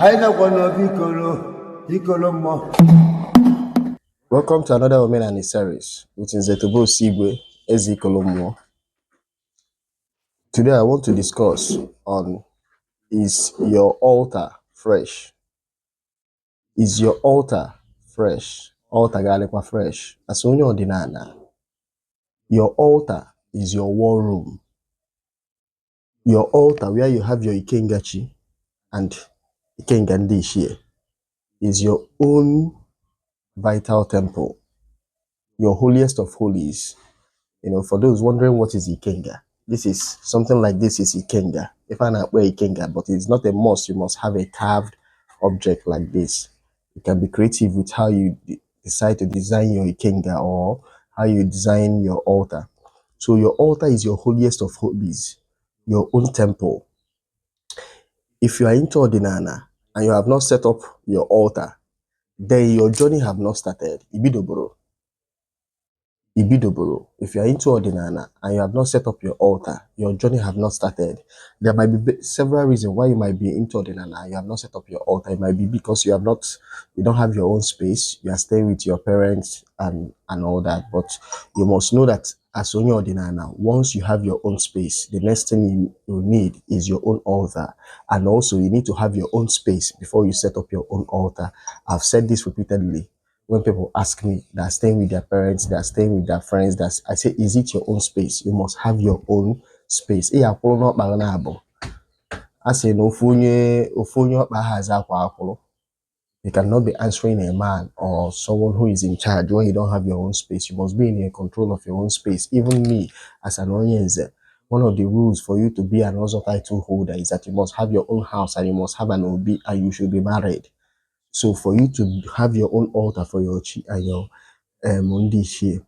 Welcome to another Women and His series, which is Zetobo Sigwe Ezikolomo. Today I want to discuss on, is your altar fresh? Is your altar fresh? Altar galekwa fresh. As onye ordinana. Your altar is your war room. Your altar where you have your Ikengachi and Ikengandishi is your own vital temple, your holiest of holies. You know, for those wondering what is Ikenga, this is something like this is Ikenga. If I not wear Ikenga, but it's not a must, you must have a carved object like this. You can be creative with how you decide to design your Ikenga or how you design your altar. So your altar is your holiest of holies, your own temple. If you are into Ordinana and you have not set up your altar, then your journey have not started. Ibidoboro. If you are into Ordinana and you have not set up your altar, your journey have not started. There might be several reasons why you might be into Ordinana and you have not set up your altar. It might be because you don't have your own space. You are staying with your parents and all that. But you must know that as only Ordinana, once you have your own space, the next thing you need is your own altar. And also you need to have your own space before you set up your own altar. I've said this repeatedly. When people ask me, they're staying with their parents, they're staying with their friends, I say, is it your own space? You must have your own space. I say, no, you cannot be answering a man or someone who is in charge when you don't have your own space. You must be in control of your own space. Even me, as an audience, one of the rules for you to be an also title holder is that you must have your own house and you must have an OB and you should be married. So for you to have your own altar for your chi and your Mundishi,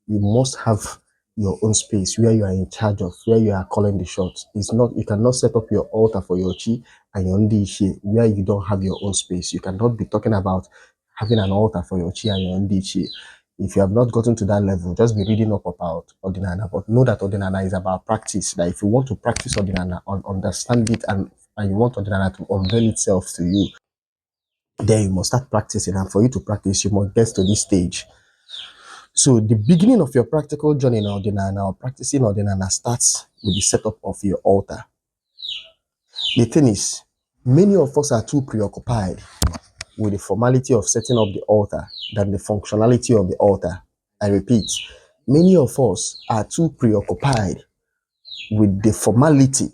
you must have your own space where you are in charge of, where you are calling the shots. You cannot set up your altar for your chi and your Ndishi where you don't have your own space. You cannot be talking about having an altar for your chi and your Ndishi. If you have not gotten to that level, just be reading up about Ordinana. But know that Ordinana is about practice. That if you want to practice Ordinana, understand it, and you want Ordinana to unveil itself to you, then you must start practicing. And for you to practice, you must get to this stage. So the beginning of your practical journey in Ordinana or practicing Ordinana starts with the setup of your altar. The thing is, many of us are too preoccupied with the formality of setting up the altar than the functionality of the altar. I repeat, many of us are too preoccupied with the formality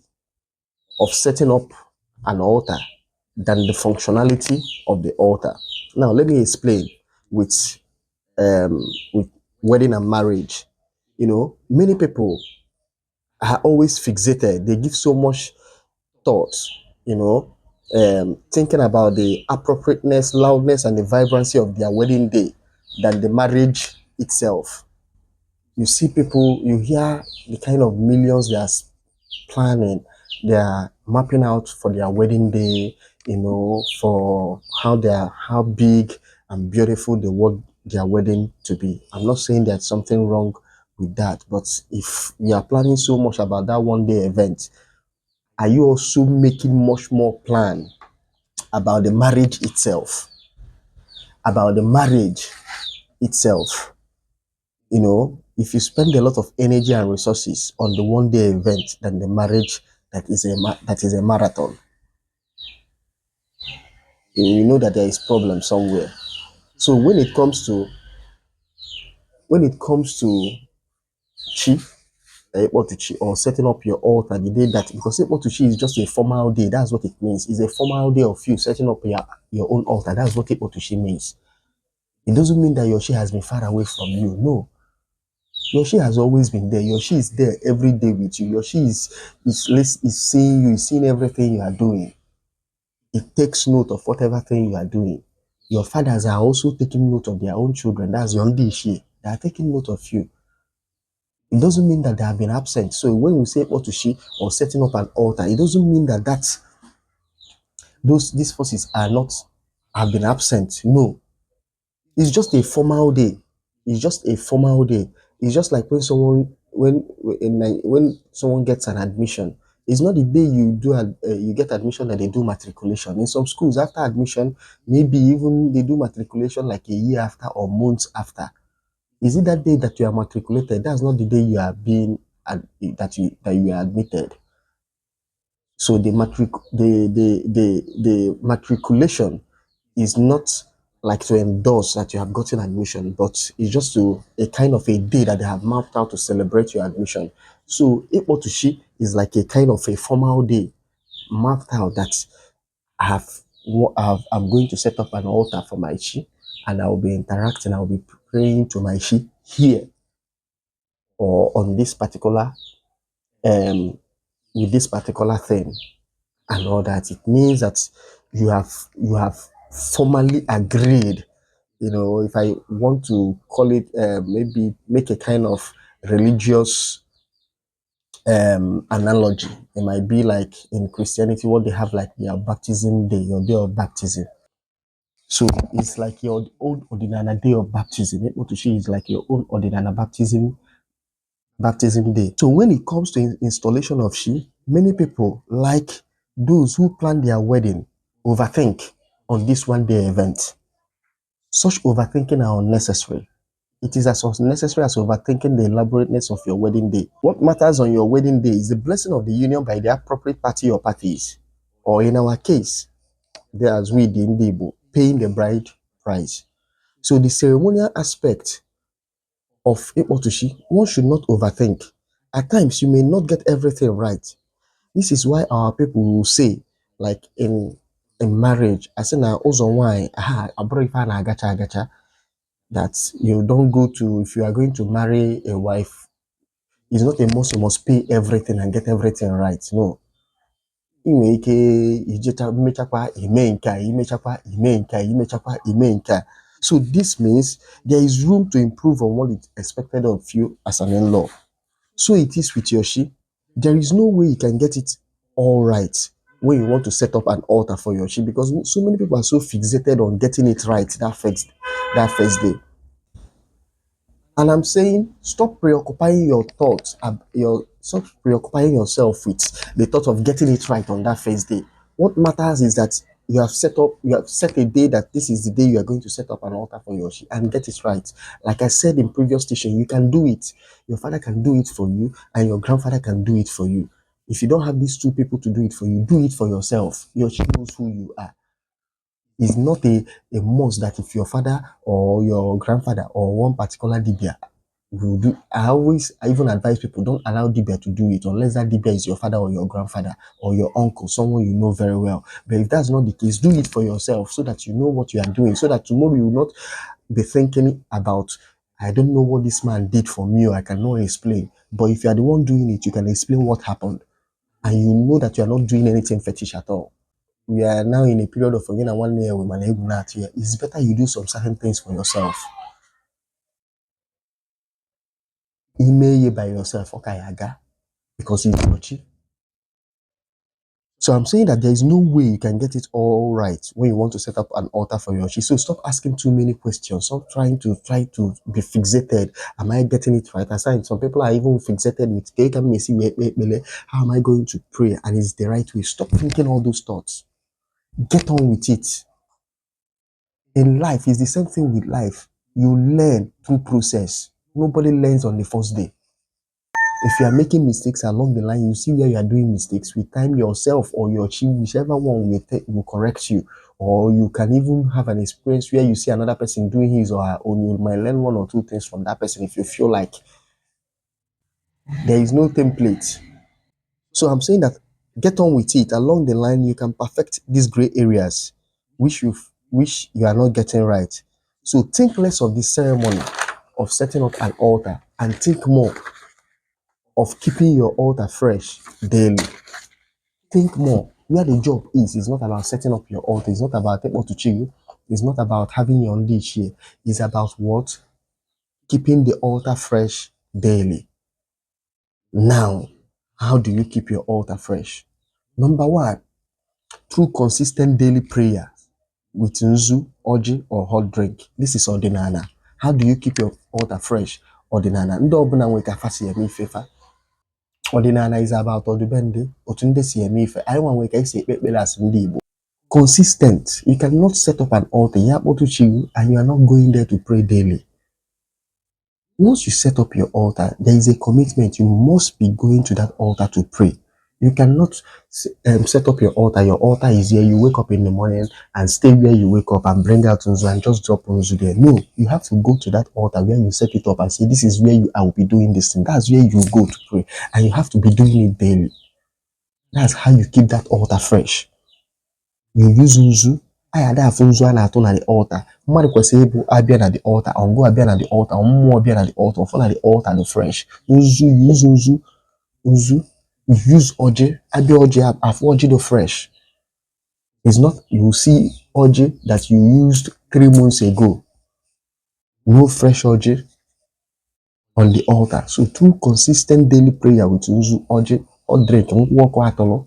of setting up an altar than the functionality of the altar. Now, let me explain with wedding and marriage. You know, many people are always fixated. They give so much thought, you know, thinking about the appropriateness, loudness, and the vibrancy of their wedding day than the marriage itself. You see people, you hear the kind of millions they are planning, they are mapping out for their wedding day, you know, for how big and beautiful they want their wedding to be. I'm not saying there's something wrong with that, but if you are planning so much about that one day event, are you also making much more plan about the marriage itself? About the marriage itself. You know, if you spend a lot of energy and resources on the one day event than the marriage that is a marathon, you know that there is problem somewhere. So when it comes to chi, or setting up your altar the day that, because chi is just a formal day, that's what it means. It's a formal day of you setting up your own altar. That's what chi means. It doesn't mean that your chi has been far away from you. No. Your chi has always been there. Your chi is there every day with you. Your chi is seeing you, is seeing everything you are doing. It takes note of whatever thing you are doing. Your fathers are also taking note of their own children. That's your Ndishi. They are taking note of you. It doesn't mean that they have been absent. So when we say Otushi or setting up an altar, it doesn't mean that these forces have been absent. No. It's just a formal day. It's just a formal day. It's just like when someone gets an admission It's not the day you you get admission that they do matriculation. In some schools, after admission, maybe even they do matriculation like a year after or months after. Is it that day that you are matriculated? That's not the day you are being that you are admitted. So the matriculation is not like to endorse that you have gotten admission, but it's just to a kind of a day that they have mapped out to celebrate your admission. So Ikpotushi is like a kind of a formal day mapped out that I'm going to set up an altar for my Chi, and I will be interacting, I will be praying to my Chi here or on this particular um with this particular thing and all that. It means that you have formally agreed. If I want to call it, maybe make a kind of religious analogy, it might be like in Christianity, what they have like their baptism day, your day of baptism. So it's like your own ordinary day of baptism. Motoshi is like your own ordinary baptism day. So when it comes to installation of Shi, many people, like those who plan their wedding, overthink on this one day event. Such overthinking are unnecessary. It is as unnecessary as overthinking the elaborateness of your wedding day. What matters on your wedding day is the blessing of the union by the appropriate party or parties. Or in our case, there's we the Indibo, paying the bride price. So the ceremonial aspect of Ikpotushi, one should not overthink. At times, you may not get everything right. This is why our people will say, like in marriage, I say now, also why, agacha, that you don't go to, if you are going to marry a wife, it's not a must, you must pay everything and get everything right. No. Inwe ike imechakwa ime nke a. So this means there is room to improve on what is expected of you as an in-law. So it is with your Shi. There is no way you can get it all right when you want to set up an altar for your Shi, because so many people are so fixated on getting it right that first day. And I'm saying, stop preoccupying your thoughts, stop preoccupying yourself with the thought of getting it right on that first day. What matters is that you have set a day that this is the day you are going to set up an altar for Yoshi and get it right. Like I said in previous station, you can do it. Your father can do it for you, and your grandfather can do it for you. If you don't have these two people to do it for you, do it for yourself. Yoshi knows who you are. It's not a must that if your father or your grandfather or one particular dibia will do. I even advise people, don't allow dibia to do it unless that dibia is your father or your grandfather or your uncle, someone you know very well. But if that's not the case, do it for yourself so that you know what you are doing, so that tomorrow you will not be thinking about, I don't know what this man did for me, or I cannot explain. But if you are the one doing it, you can explain what happened, and you know that you are not doing anything fetish at all. We are now in a period of again 1 year with my here. It's better you do some certain things for yourself. Email you by yourself, okay, because it's your chi. So I'm saying that there is no way you can get it all right when you want to set up an altar for your chi. So stop asking too many questions. Stop trying to be fixated. Am I getting it right? Aside, some people are even fixated with how am I going to pray? And it's the right way. Stop thinking all those thoughts. Get on with it. In life, it's the same thing with life. You learn through process. Nobody learns on the first day. If you are making mistakes along the line, you see where you are doing mistakes. With time, yourself or your team, whichever one will correct you. Or you can even have an experience where you see another person doing his or her own. You might learn one or two things from that person if you feel like there is no template. So I'm saying that get on with it. Along the line, you can perfect these gray areas which you are not getting right. So think less of the ceremony of setting up an altar and think more of keeping your altar fresh daily. Think more where the job is. It's not about setting up your altar. It's not about what to chill. It's not about having your own dish here. It's about what? Keeping the altar fresh daily. Now, how do you keep your altar fresh? Number one, through consistent daily prayer with nzu, oji, or hot drink. This is ordinana. How do you keep your altar fresh? Ordinana. Ndị ọbụla nwere ka fa si eme ifefa. Ordinary is about Odubende, Otunde Siemife. I want we can say Pepelas Ndibo. Consistent. You cannot set up an altar, and you are not going there to pray daily. Once you set up your altar, there is a commitment. You must be going to that altar to pray. You cannot set up your altar. Your altar is here. You wake up in the morning and stay where you wake up and bring out Unzu and just drop Unzu there. No, you have to go to that altar where you set it up and say, this is where I will be doing this thing. That's where you go to pray. And you have to be doing it daily. That's how you keep that altar fresh. You use Unzu. I had a Unzu and Atun at the altar. Mmadụ kwesịrị ịbụ abịa na the altar, ọngụ abịa na the altar, ọmmụọ abịa na the altar, ọfọ na the altar the fresh. Nzu, use Nzu, use Oje, abịa Oje, afọ Oje the fresh. It's not, you see Oje that you used 3 months ago. No fresh Oje on the altar. So through consistent daily prayer with Nzu, Oje, or drink, walk out,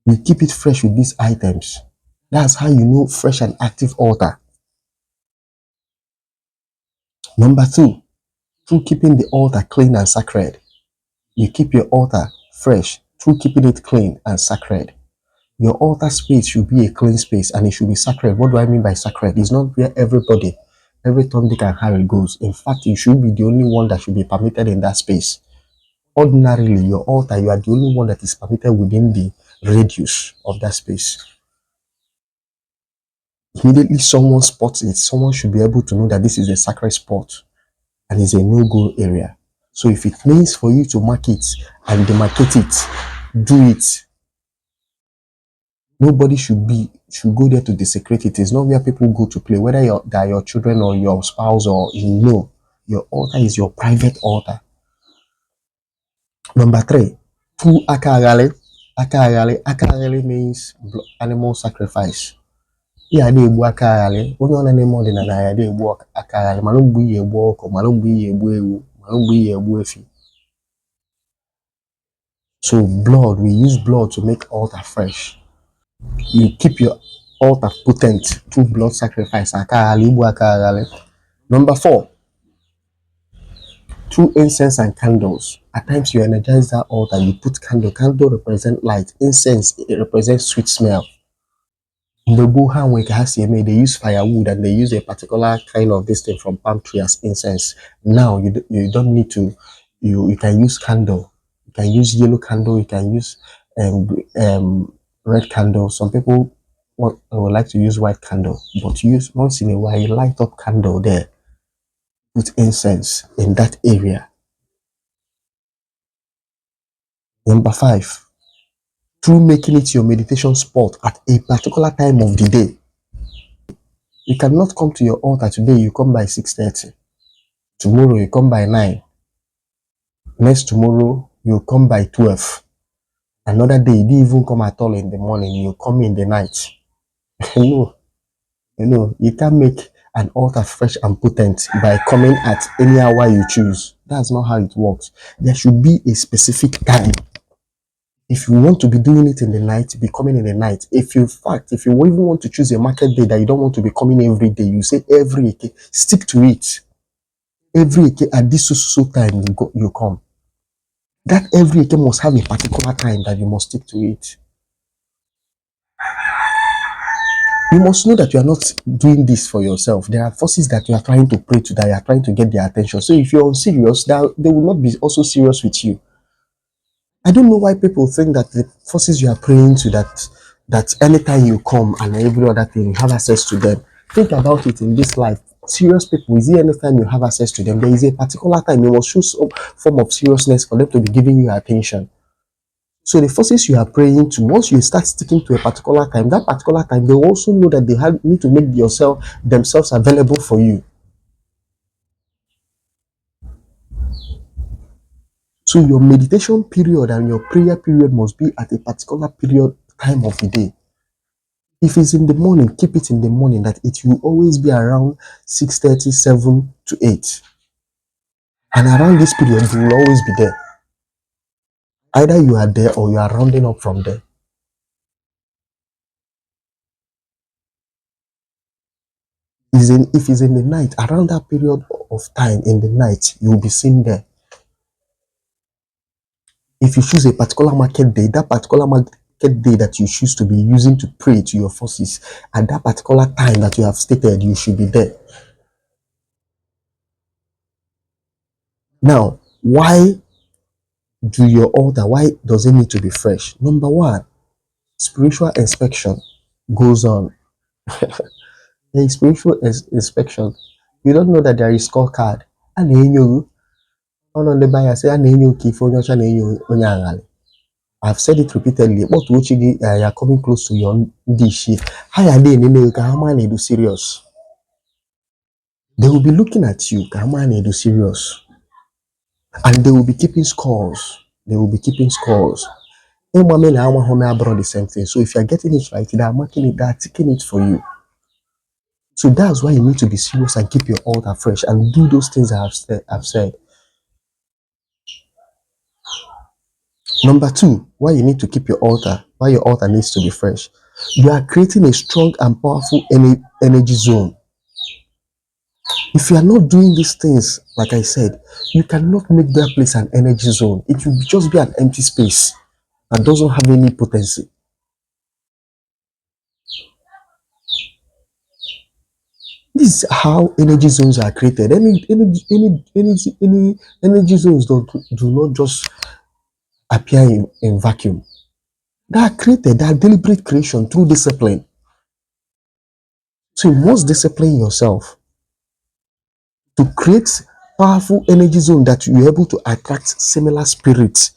you keep it fresh with these items. That's how you know fresh and active altar. Number 2, through keeping the altar clean and sacred. You keep your altar fresh through keeping it clean and sacred. Your altar space should be a clean space and it should be sacred. What do I mean by sacred? It's not where everybody, every Tom, Dick, and Harry goes. In fact, you should be the only one that should be permitted in that space. Ordinarily, your altar, you are the only one that is permitted within the radius of that space. Immediately someone spots it, someone should be able to know that this is a sacred spot and it's a no-go area. So if it means for you to mark it and demarcate it, do it. Nobody should go there to desecrate it. It's not where people go to play, whether they are your children or your spouse or your altar is your private altar. Number 3, through akagale. Akagale means animal sacrifice. Yeah, they egbu akagale. Onye ọ na-eme ọdịnala ya dị egbu akagale. Malụ mgbe iyi egbu ọkụ, malụ mgbe iyi egbu ewu, malụ mgbe iyi egbu efi. So blood, we use blood to make altar fresh. You keep your altar potent through blood sacrifice. Number 4, through incense and candles. At times you energize that altar, you put candle. Candle represent light. Incense, it represents sweet smell. In the Buhan they use firewood and they use a particular kind of this thing from palm tree as incense. Now you don't need to, you can use candle. You can use yellow candle. You can use red candle. Some people would like to use white candle, but use once in a while, you light up candle there. Put incense in that area. Number 5, through making it your meditation spot at a particular time of the day. You cannot come to your altar today, you come by 6:30. Tomorrow you come by 9. Next tomorrow you come by 12. Another day you didn't even come at all in the morning, you come in the night. No, you can't make an altar fresh and potent by coming at any hour you choose. That's not how it works. There should be a specific time. If you want to be doing it in the night, be coming in the night. If you even want to choose a market day that you don't want to be coming every day, you say every Eke, stick to it. Every Eke at this so time you come. That every Eke must have a particular time that you must stick to it. You must know that you are not doing this for yourself. There are forces that you are trying to pray to, that you are trying to get their attention. So if you're unserious, they will not be also serious with you. I don't know why people think that the forces you are praying to, that anytime you come and every other thing, you have access to them. Think about it in this life. Serious people, is there any time you have access to them? There is a particular time you must show some form of seriousness for them to be giving you attention. So the forces you are praying to, once you start sticking to a particular time, that particular time, they also know that they need to make themselves available for you. So your meditation period and your prayer period must be at a particular time of the day. If it's in the morning, keep it in the morning, that it will always be around 6:30, 7 to 8. And around this period, you will always be there. Either you are there or you are rounding up from there. If it's in the night, around that period of time in the night, you will be seen there. If you choose a particular market day, that particular market day that you choose to be using to pray to your forces, at that particular time that you have stated, you should be there. Now, why do your altar? Why does it need to be fresh? Number one, spiritual inspection goes on. The spiritual inspection, you don't know that there is scorecard. And then you, on the buyer say, and then you keep on your I've said it repeatedly. But watching you are coming close to your dish. How are they in America? How many do serious? They will be looking at you. How many do serious? And they will be keeping scores. They will be keeping scores. Women and home abroad the same thing. So if you're getting it right, they are marking it, they are ticking it for you. So that's why you need to be serious and keep your altar fresh and do those things I've said. Number two, why you need to keep your altar, why your altar needs to be fresh. You are creating a strong and powerful energy zone. If you are not doing these things, like I said, you cannot make that place an energy zone. It will just be an empty space that doesn't have any potency. This is how energy zones are created. Any energy zones do not just appear in vacuum. They are created, they are deliberate creation through discipline. So you must discipline yourself to create powerful energy zone that you're able to attract similar spirits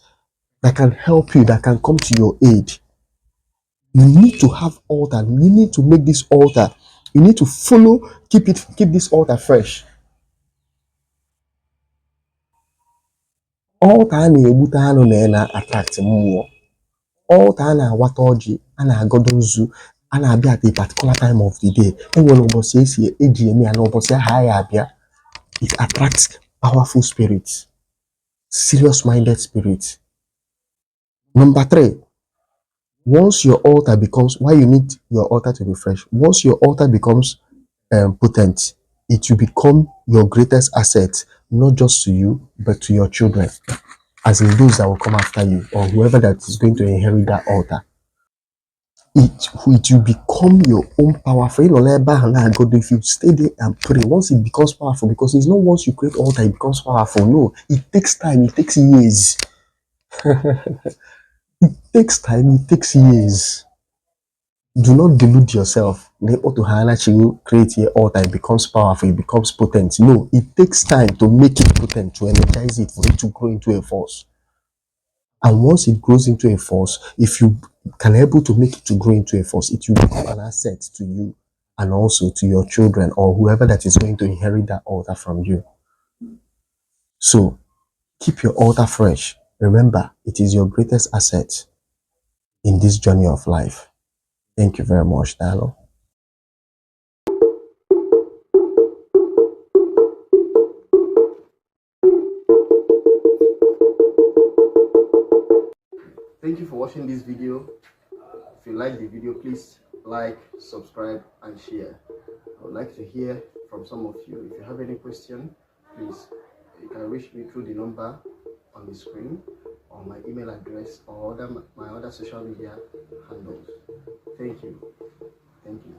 that can help you, that can come to your aid. You need to have altar. You need to make this altar. You need to follow, keep this altar fresh. Altar na-egbute anụ na attract mmụọ. Altar na-awata ọjị, a na-agọdọ nzu, a na-abịa at a particular time of the day. Enwere ụbọchị esi eji eme ya na ụbọchị aha ya abịa. It attracts powerful spirits, serious-minded spirits. Number three, once your altar becomes, why you need your altar to be fresh? Once your altar becomes potent, it will become your greatest asset, not just to you, but to your children, as in those that will come after you, or whoever that is going to inherit that altar. It will become your own power. For you, God, if you stay there and pray, once it becomes powerful, because it's not once you create altar, it becomes powerful. No, it takes time, it takes years. It takes time, it takes years. Do not delude yourself. To create your altar, it becomes powerful, it becomes potent. No, it takes time to make it potent, to energize it, for it to grow into a force. And once it grows into a force, if you can able to make it to grow into a force, it will become an asset to you and also to your children or whoever that is going to inherit that altar from you. So keep your altar fresh. Remember, it is your greatest asset in this journey of life. Thank you very much, Dialogue. Thank you for watching this video. If you like the video, please like, subscribe, and share. I would like to hear from some of you. If you have any question, please, you can reach me through the number on the screen or my email address or my other social media handles. Thank you. Thank you.